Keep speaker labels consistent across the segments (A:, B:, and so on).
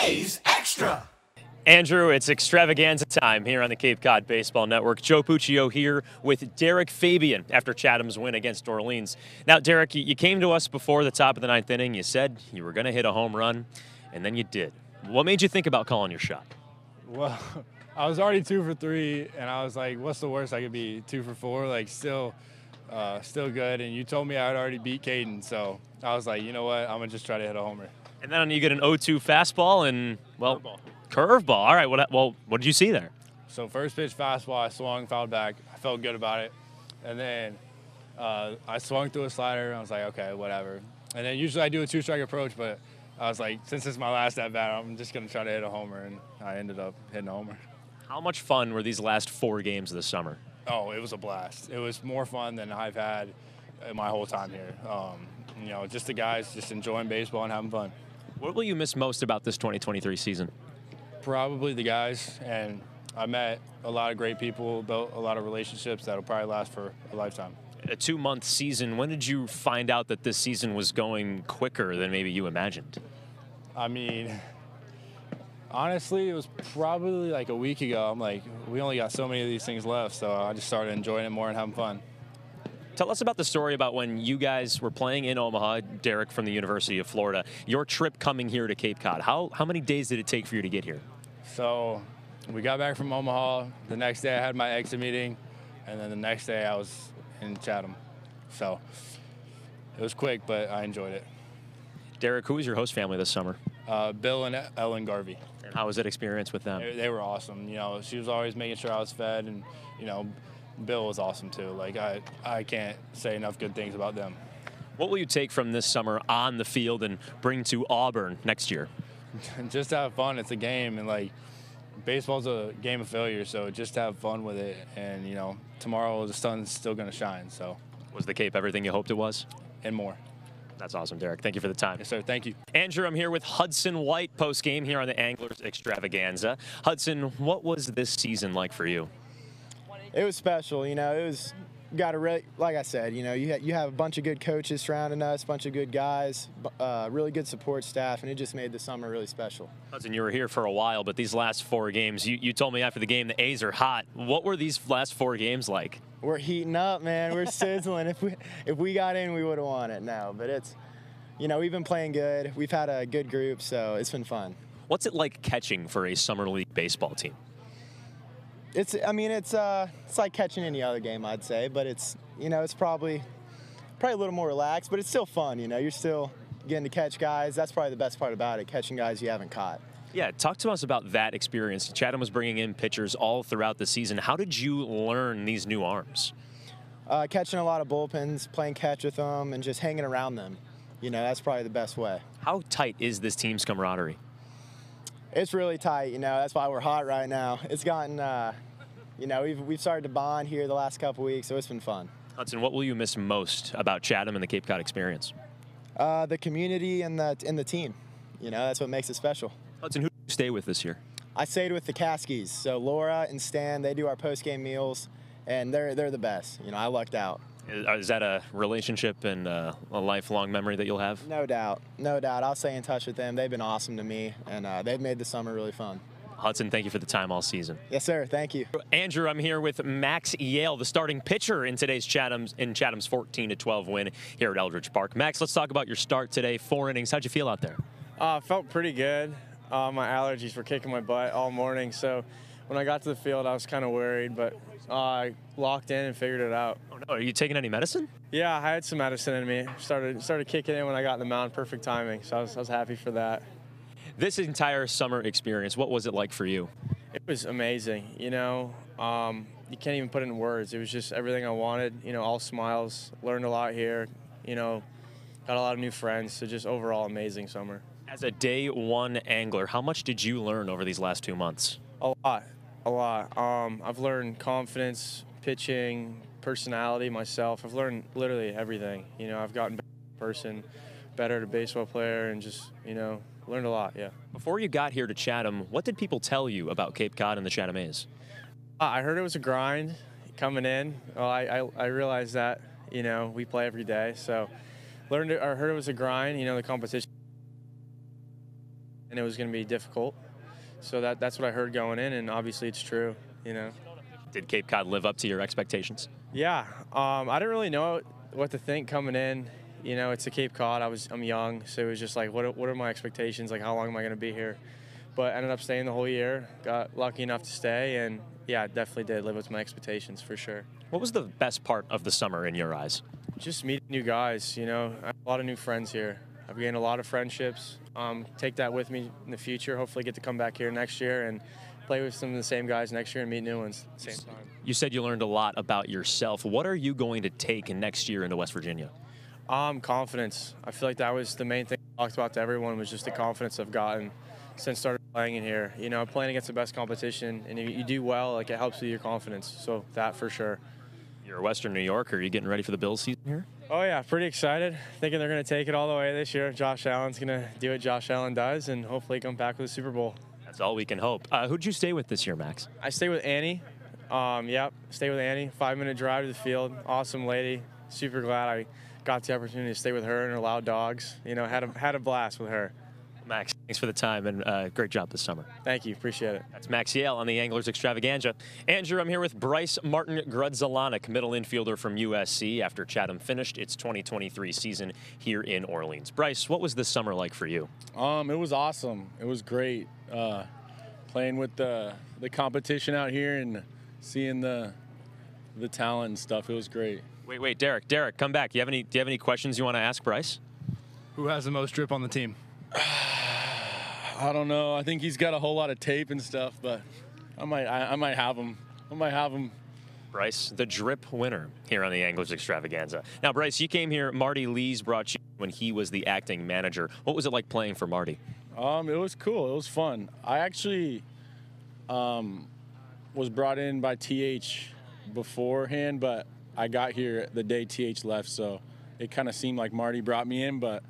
A: A's Extra.
B: Andrew, it's extravaganza time here on the Cape Cod Baseball Network. Joe Puccio here with Derek Fabian after Chatham's win against Orleans. Now, Derek, you came to us before the top of the ninth inning. You said you were going to hit a home run, and then you did. What made you think about calling your shot?
C: Well, I was already 2 for 3, and I was like, what's the worst I could be? 2 for 4, like still good. And you told me I had already beat Caden, so I was like, you know what? I'm going to just try to hit a homer.
B: And then you get an 0-2 fastball and, well, curveball. All right, what did you see there?
C: So first pitch fastball, I swung, fouled back. I felt good about it. And then I swung through a slider, and I was like, okay, whatever. And then usually I do a 2-strike approach, but I was like, since it's my last at-bat, I'm just going to try to hit a homer, and I ended up hitting a homer.
B: How much fun were these last 4 games of the summer?
C: Oh, it was a blast. It was more fun than I've had in my whole time here. You know, just the guys just enjoying baseball and having fun.
B: What will you miss most about this 2023 season?
C: Probably the guys, and I met a lot of great people, built a lot of relationships that'll probably last for a lifetime.
B: A 2-month season. When did you find out that this season was going quicker than maybe you imagined?
C: I mean, honestly, it was probably like a week ago. I'm like, we only got so many of these things left, so I just started enjoying it more and having fun.
B: Tell us about the story about when you guys were playing in Omaha, Derek from the University of Florida, your trip coming here to Cape Cod. How many days did it take for you to get here?
C: So we got back from Omaha. The next day I had my exit meeting, and then the next day I was in Chatham. So it was quick, but I enjoyed it.
B: Derek, who was your host family this summer?
C: Bill and Ellen Garvey.
B: And how was that experience with them?
C: They were awesome. You know, she was always making sure I was fed, and, you know, Bill was awesome too. Like, I can't say enough good things about them.
B: What will you take from this summer on the field and bring to Auburn next year?
C: Just have fun. It's a game, and like, baseball's a game of failure, so just have fun with it. And, you know, tomorrow the sun's still going to shine. So,
B: was the Cape everything you hoped it was?
C: And more.
B: That's awesome, Derek. Thank you for the time.
C: Yes, sir. Thank you. Andrew,
B: I'm here with Hudson White post-game here on the Anglers Extravaganza. Hudson, what was this season like for you?
D: It was special. You know, it was like I said, you know, you have a bunch of good coaches surrounding us, a bunch of good guys, really good support staff, and it just made the summer really special.
B: Hudson, you were here for a while, but these last 4 games, you told me after the game the A's are hot. What were these last 4 games like?
D: We're heating up, man. We're sizzling. If we got in, we would have won it now. But it's, you know, we've been playing good. We've had a good group, so it's been fun.
B: What's it like catching for a summer league baseball team?
D: It's like catching any other game, I'd say, but it's, you know, it's probably a little more relaxed, but it's still fun. You know, you're still getting to catch guys. That's probably the best part about it, catching guys you haven't caught.
B: Yeah, talk to us about that experience. Chatham was bringing in pitchers all throughout the season. How did you learn these new arms?
D: Catching a lot of bullpens, playing catch with them, and just hanging around them. You know, that's probably the best way.
B: How tight is this team's camaraderie?
D: It's really tight, you know. That's why we're hot right now. It's gotten, you know, we've started to bond here the last couple weeks, so it's been fun.
B: Hudson, what will you miss most about Chatham and the Cape Cod experience?
D: The community and the team. You know, that's what makes it special.
B: Hudson, who do you stay with this year?
D: I stayed with the Caskies. So Laura and Stan, they do our post-game meals, and they're the best. You know, I lucked out.
B: Is that a relationship and a lifelong memory that you'll have?
D: No doubt. No doubt. I'll stay in touch with them. They've been awesome to me, and they've made the summer really fun.
B: Hudson, thank you for the time all season.
D: Yes, sir. Thank you.
B: Andrew, I'm here with Max Yale, the starting pitcher in today's Chatham's 14-12 win here at Eldridge Park. Max, let's talk about your start today. 4 innings. How'd you feel out there?
E: Felt pretty good. My allergies were kicking my butt all morning, so when I got to the field, I was kind of worried, but I locked in and figured it out.
B: Oh, no. Are you taking any medicine?
E: Yeah, I had some medicine in me. Started kicking in when I got in the mound. Perfect timing, so I was happy for that.
B: This entire summer experience, what was it like for you?
E: It was amazing. You know, you can't even put it in words. It was just everything I wanted. You know, all smiles. Learned a lot here. You know, got a lot of new friends. So just overall amazing summer.
B: As a day 1 angler, how much did you learn over these last 2 months?
E: A lot. I've learned confidence, pitching, personality, myself. I've learned literally everything. You know, I've gotten better as a person, better as a baseball player, and just, you know, learned a lot, yeah.
B: Before you got here to Chatham, what did people tell you about Cape Cod and the Chatham A's?
E: I heard it was a grind coming in. Well, I realized that, you know, we play every day, so I heard it was a grind, you know, the competition. and it was going to be difficult. So that's what I heard going in, and obviously it's true, you know.
B: Did Cape Cod live up to your expectations?
E: Yeah, I didn't really know what to think coming in. You know, it's a Cape Cod. I'm young, so it was just like, what are my expectations? Like, how long am I going to be here? But I ended up staying the whole year. Got lucky enough to stay, and yeah, definitely did live up to my expectations for sure.
B: What was the best part of the summer in your eyes?
E: Just meeting new guys. You know, I have a lot of new friends here. I've gained a lot of friendships. Take that with me in the future. Hopefully, get to come back here next year and play with some of the same guys next year and meet new ones at the same time.
B: You said you learned a lot about yourself. What are you going to take next year into West Virginia?
E: Confidence. I feel like that was the main thing I talked about to everyone, was just the confidence I've gotten since started playing in here. You know, playing against the best competition, and you do well, like, it helps with your confidence. So that for sure.
B: You're a Western New Yorker. Are you getting ready for the Bills season here?
E: Oh yeah, pretty excited. Thinking they're going to take it all the way this year. Josh Allen's going to do what Josh Allen does and hopefully come back with a Super Bowl.
B: That's all we can hope. Who'd you stay with this year, Max?
E: I stay with Annie. Yep, stay with Annie. 5-minute drive to the field. Awesome lady. Super glad I got the opportunity to stay with her and her loud dogs. You know, had a blast with her.
B: Max, thanks for the time, and great job this summer.
E: Thank you. Appreciate it.
B: That's Max Yale on the Anglers Extravaganza. Andrew, I'm here with Bryce Martin Grudzalanek, middle infielder from USC, after Chatham finished its 2023 season here in Orleans. Bryce, what was this summer like for you?
A: It was awesome. It was great playing with the competition out here and seeing the talent and stuff. It was great.
B: Wait, Derek, come back. Do you have any questions you want to ask Bryce?
C: Who has the most drip on the team?
A: I don't know. I think he's got a whole lot of tape and stuff, but I might have him.
B: Bryce, the drip winner here on the Anglers Extravaganza. Now, Bryce, you came here. Marty Lees brought you when he was the acting manager. What was it like playing for Marty?
A: It was cool. It was fun. I actually was brought in by TH beforehand, but I got here the day TH left, so it kind of seemed like Marty brought me in. But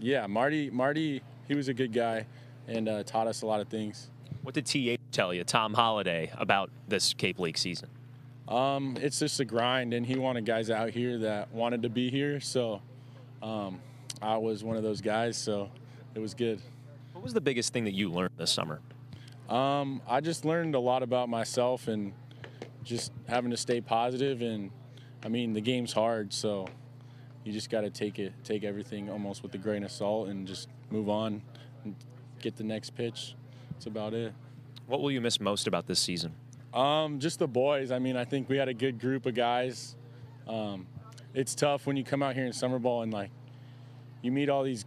A: yeah, Marty, he was a good guy and taught us a lot of things.
B: What did TH tell you, Tom Holliday, about this Cape League season?
A: It's just a grind, and he wanted guys out here that wanted to be here. So I was one of those guys, so it was good.
B: What was the biggest thing that you learned this summer?
A: I just learned a lot about myself and just having to stay positive. And I mean, the game's hard, so you just got to take everything almost with a grain of salt and just move on and get the next pitch. That's about it.
B: What will you miss most about this season?
A: Just the boys. I mean, I think we had a good group of guys. It's tough when you come out here in summer ball and, like, you meet all these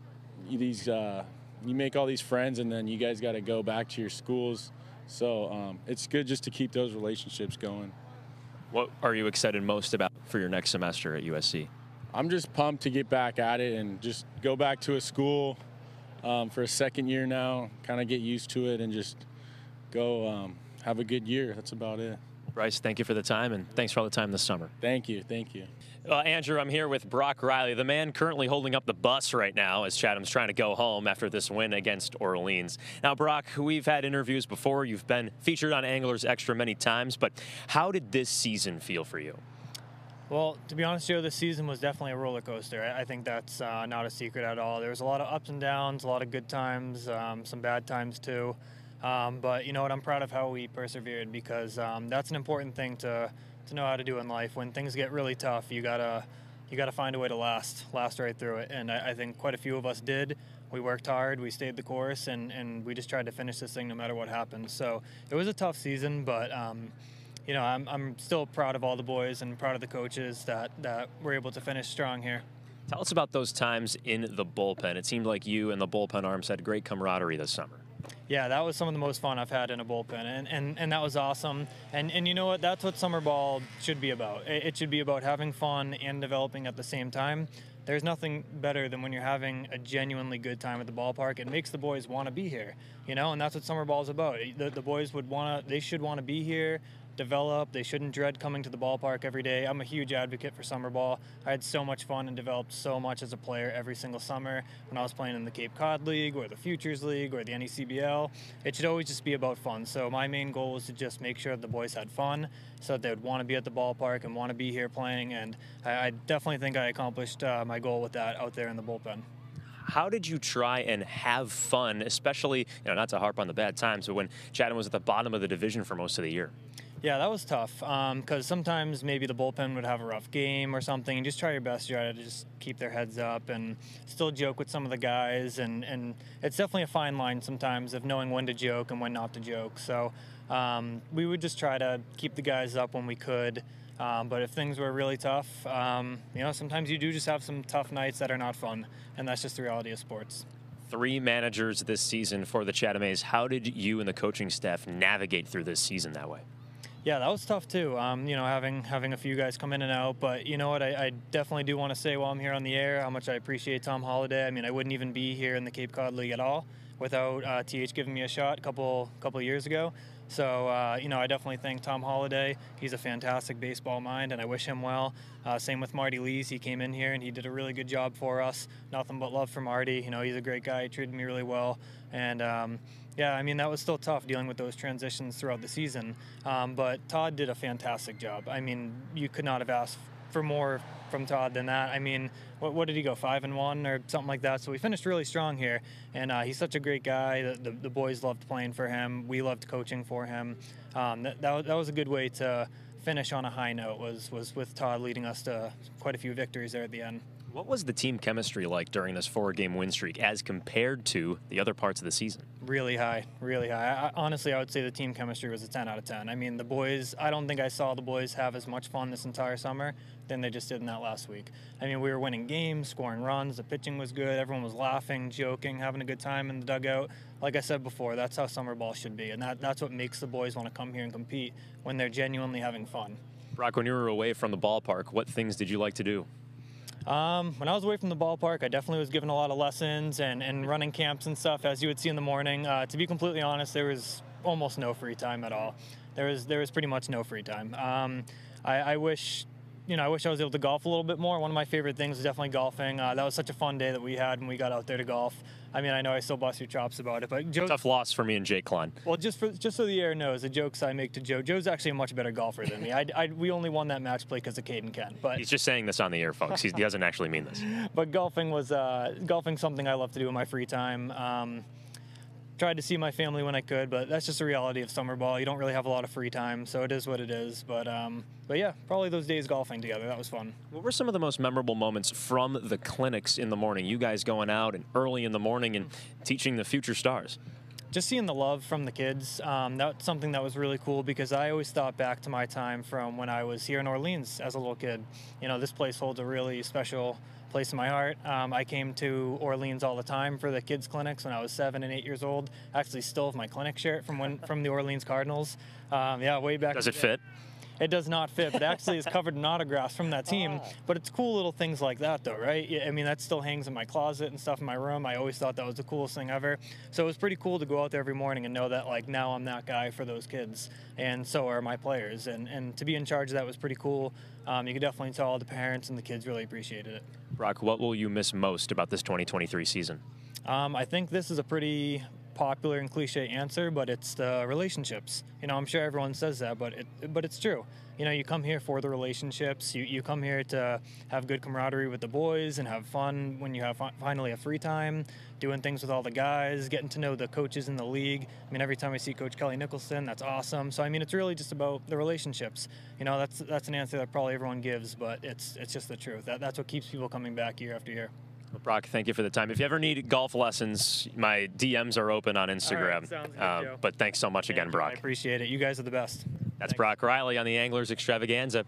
A: you make all these friends, and then you guys got to go back to your schools. So it's good just to keep those relationships going.
B: What are you excited most about for your next semester at USC?
A: I'm just pumped to get back at it and just go back to a school for a second year now, kind of get used to it and just go have a good year. That's about it.
B: Bryce, thank you for the time, and thanks for all the time this summer.
A: Thank you. Thank you.
B: Andrew, I'm here with Brock Riley, the man currently holding up the bus right now as Chatham's trying to go home after this win against Orleans. Now, Brock, we've had interviews before. You've been featured on Anglers Extra many times, but how did this season feel for you?
F: Well, to be honest, Joe, this season was definitely a roller coaster. I think that's not a secret at all. There was a lot of ups and downs, a lot of good times, some bad times too. But you know what? I'm proud of how we persevered, because that's an important thing to know how to do in life. When things get really tough, you gotta find a way to last right through it. And I think quite a few of us did. We worked hard, we stayed the course, and we just tried to finish this thing no matter what happened. So it was a tough season, but you know, I'm still proud of all the boys and proud of the coaches that were able to finish strong here.
B: Tell us about those times in the bullpen. It seemed like you and the bullpen arms had great camaraderie this summer.
F: Yeah, that was some of the most fun I've had in a bullpen, and that was awesome. And you know what? That's what summer ball should be about. It should be about having fun and developing at the same time. There's nothing better than when you're having a genuinely good time at the ballpark. It makes the boys want to be here, you know, and that's what summer ball is about. The boys should want to be here, develop. They shouldn't dread coming to the ballpark every day. I'm a huge advocate for summer ball. I had so much fun and developed so much as a player every single summer when I was playing in the Cape Cod League or the Futures League or the NECBL. It should always just be about fun. So my main goal was to just make sure that the boys had fun so that they would want to be at the ballpark and want to be here playing. And I definitely think I accomplished my goal with that out there in the bullpen.
B: How did you try and have fun, especially, not to harp on the bad times, but when Chatham was at the bottom of the division for most of the year?
F: Yeah, that was tough because sometimes maybe the bullpen would have a rough game or something, and just try your best to try to just keep their heads up and still joke with some of the guys. And it's definitely a fine line sometimes of knowing when to joke and when not to joke. So we would just try to keep the guys up when we could. But if things were really tough, sometimes you do just have some tough nights that are not fun, and that's just the reality of sports.
B: 3 managers this season for the Chatham A's. How did you and the coaching staff navigate through this season that way?
F: Yeah, that was tough too. Having a few guys come in and out, but you know what? I definitely do want to say while I'm here on the air how much I appreciate Tom Holliday. I mean, I wouldn't even be here in the Cape Cod League at all without TH giving me a shot a couple years ago. So, I definitely thank Tom Holliday. He's a fantastic baseball mind, and I wish him well. Same with Marty Lees. He came in here, and he did a really good job for us. Nothing but love for Marty. He's a great guy. He treated me really well. And, that was still tough dealing with those transitions throughout the season. But Todd did a fantastic job. I mean, you could not have asked for more from Todd than that. I mean, what did he go, 5-1 or something like that? So we finished really strong here, and he's such a great guy. The boys loved playing for him. We loved coaching for him. That was a good way to finish on a high note. Was with Todd leading us to quite a few victories there at the end.
B: What was the team chemistry like during this 4-game win streak as compared to the other parts of the season?
F: Really high, really high. Honestly, I would say the team chemistry was a 10 out of 10. I mean, the boys, I don't think I saw the boys have as much fun this entire summer than they just did in that last week. I mean, we were winning games, scoring runs, the pitching was good, everyone was laughing, joking, having a good time in the dugout. Like I said before, that's how summer ball should be, and that's what makes the boys want to come here and compete, when they're genuinely having fun.
B: Brock, when you were away from the ballpark, what things did you like to do?
F: When I was away from the ballpark, I definitely was given a lot of lessons and running camps and stuff, as you would see in the morning. To be completely honest, there was almost no free time at all. There was pretty much no free time. I wish I was able to golf a little bit more. One of my favorite things was definitely golfing. That was such a fun day that we had when we got out there to golf. I mean, I know I still bust your chops about it, but
B: tough loss for me and Jake Klein.
F: Well, just so the air knows, the jokes I make to Joe. Joe's actually a much better golfer than me. We only won that match play because of Caden Kent. But
B: he's just saying this on the air, folks. He doesn't actually mean this.
F: But golfing something I love to do in my free time. Tried to see my family when I could, but that's just the reality of summer ball. You don't really have a lot of free time, so it is what it is. But yeah, probably those days golfing together. That was fun.
B: What were some of the most memorable moments from the clinics in the morning? You guys going out and early in the morning and teaching the future stars.
F: Just seeing the love from the kids, that's something that was really cool, because I always thought back to my time from when I was here in Orleans as a little kid. This place holds a really special place in my heart. I came to Orleans all the time for the kids clinics when I was 7 and 8 years old. I actually still have my clinic shirt from the Orleans Cardinals. Way back.
B: Does it fit?
F: It does not fit, but actually is covered in autographs from that team. But it's cool little things like that, though, right? I mean, that still hangs in my closet and stuff in my room. I always thought that was the coolest thing ever. So it was pretty cool to go out there every morning and know that, like, now I'm that guy for those kids, and so are my players. And to be in charge of that was pretty cool. You could definitely tell the parents and the kids really appreciated it.
B: Brock, what will you miss most about this 2023 season?
F: I think this is a pretty popular and cliche answer, but it's the relationships. I'm sure everyone says that, but it's true. You come here for the relationships. You come here to have good camaraderie with the boys and have fun when you have finally have free time, doing things with all the guys, getting to know the coaches in the league. I mean, every time I see Coach Kelly Nicholson, that's awesome. So I mean, it's really just about the relationships. That's an answer that probably everyone gives, but it's just the truth. That's what keeps people coming back year after year.
B: Well, Brock, thank you for the time. If you ever need golf lessons, my DMs are open on Instagram.
F: All right, sounds good, Joe.
B: But thanks so much again, Brock.
F: I appreciate it. You guys are the best.
B: That's Brock Riley on the Anglers Extravaganza.